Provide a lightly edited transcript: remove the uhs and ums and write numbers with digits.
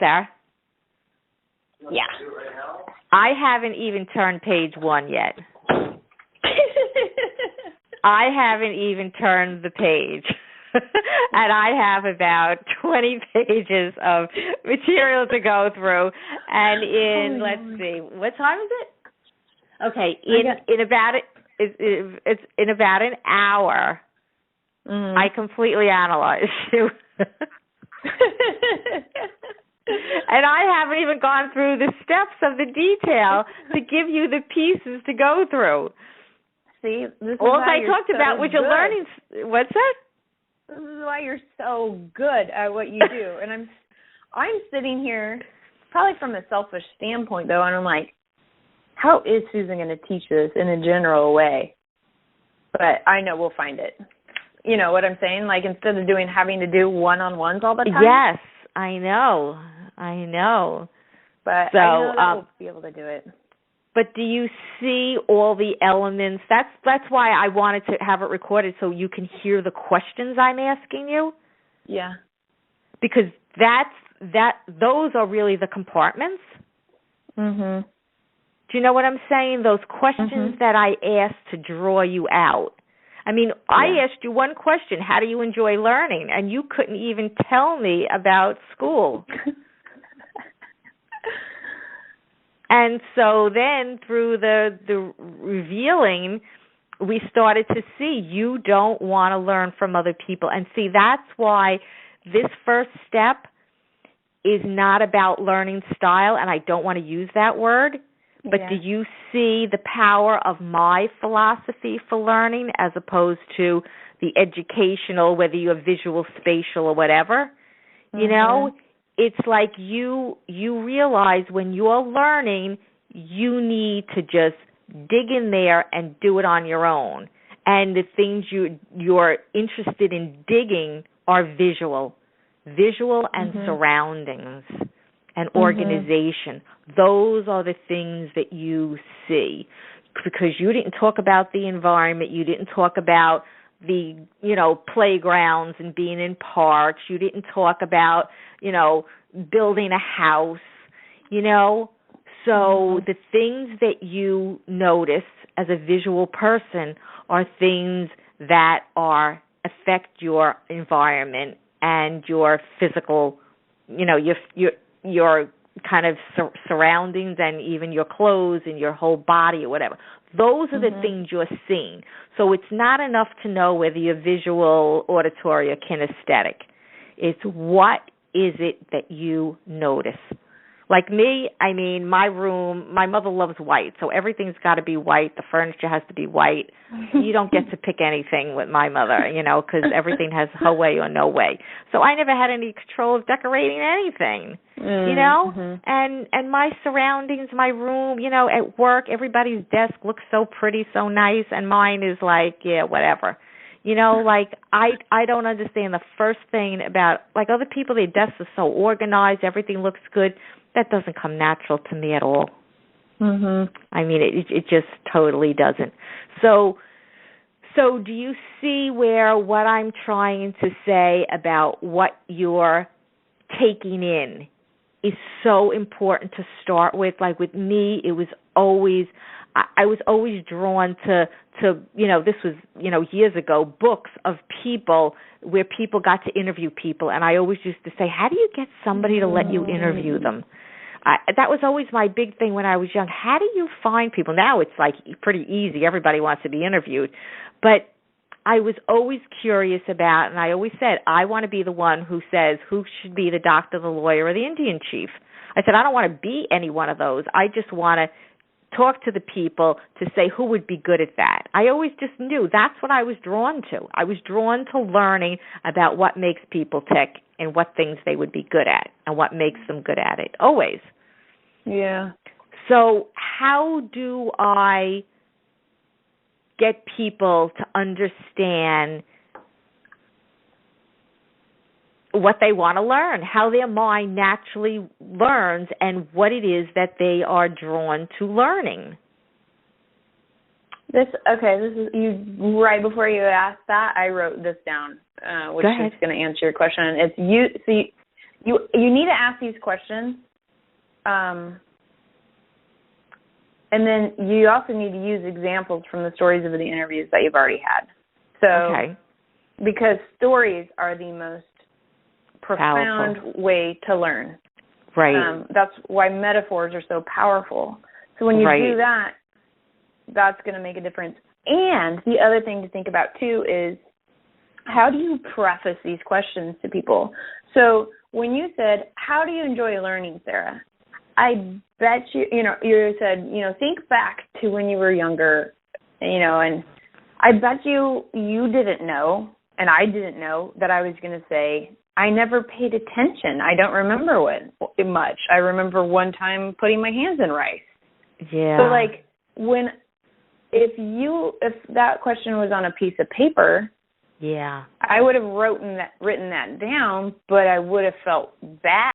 sir. Yeah. I haven't even turned page 1 yet. I haven't even turned the page. And I have about 20 pages of material to go through. And let's see, what time is it? Okay, it's in about an hour. I completely analyzed you. And I haven't even gone through the steps of the detail to give you the pieces to go through. See, this is all why I talked about was your learning. What's that? This is why you're so good at what you do. And I'm sitting here, probably from a selfish standpoint, though, and I'm like, how is Susan going to teach this in a general way? But I know we'll find it. You know what I'm saying? Like, instead of having to do one-on-ones all the time. Yes, I know. But I know that we'll be able to do it. But do you see all the elements? That's why I wanted to have it recorded so you can hear the questions I'm asking you. Yeah. Because those are really the compartments. Mhm. Do you know what I'm saying? Those questions that I asked to draw you out. I mean, I asked you one question, how do you enjoy learning? And you couldn't even tell me about school. And so then through the revealing, we started to see you don't want to learn from other people. And see, that's why this first step is not about learning style, and I don't want to use that word. But do you see the power of my philosophy for learning as opposed to the educational, whether you're visual, spatial, or whatever? You know, it's like you realize when you're learning, you need to just dig in there and do it on your own. And the things you're interested in digging are visual and surroundings and organization. Those are the things that you see, because you didn't talk about the environment. You didn't talk about the, playgrounds and being in parks. You didn't talk about, building a house, So the things that you notice as a visual person are things that affect your environment and your physical, your kind of surroundings and even your clothes and your whole body or whatever. Those are the things you're seeing. So it's not enough to know whether you're visual, auditory, or kinesthetic. It's what is it that you notice. Like me, I mean, my room, my mother loves white, so everything's got to be white. The furniture has to be white. You don't get to pick anything with my mother, because everything has her way or no way. So I never had any control of decorating anything, And my surroundings, my room, at work, everybody's desk looks so pretty, so nice, and mine is like, yeah, whatever. Like I don't understand the first thing about, like, other people, their desks are so organized, everything looks good. That doesn't come natural to me at all. I mean, it just totally doesn't. So do you see where what I'm trying to say about what you're taking in is so important to start with? Like with me, it was always, I was always drawn to this was, years ago, books of people where people got to interview people. And I always used to say, how do you get somebody to let you interview them? That was always my big thing when I was young. How do you find people? Now it's like pretty easy. Everybody wants to be interviewed. But I was always curious about, and I always said, I want to be the one who says who should be the doctor, the lawyer, or the Indian chief. I said, I don't want to be any one of those. I just want to talk to the people to say who would be good at that. I always just knew that's what I was drawn to. I was drawn to learning about what makes people tick and what things they would be good at and what makes them good at it, always. Yeah. So how do I get people to understand what they want to learn, how their mind naturally learns, and what it is that they are drawn to learning? This is you. Right before you asked that, I wrote this down, which is going to answer your question. It's you need to ask these questions, and then you also need to use examples from the stories of the interviews that you've already had. So, because stories are the most profound way to learn. Right. That's why metaphors are so powerful. So when you do that, that's going to make a difference. And the other thing to think about, too, is how do you preface these questions to people? So when you said, how do you enjoy learning, Sarah? I bet you said, think back to when you were younger, and I bet you didn't know, and I didn't know that I was going to say, I never paid attention. I don't remember much. I remember one time putting my hands in rice. Yeah. So if that question was on a piece of paper, yeah, I would have written that down, but I would have felt bad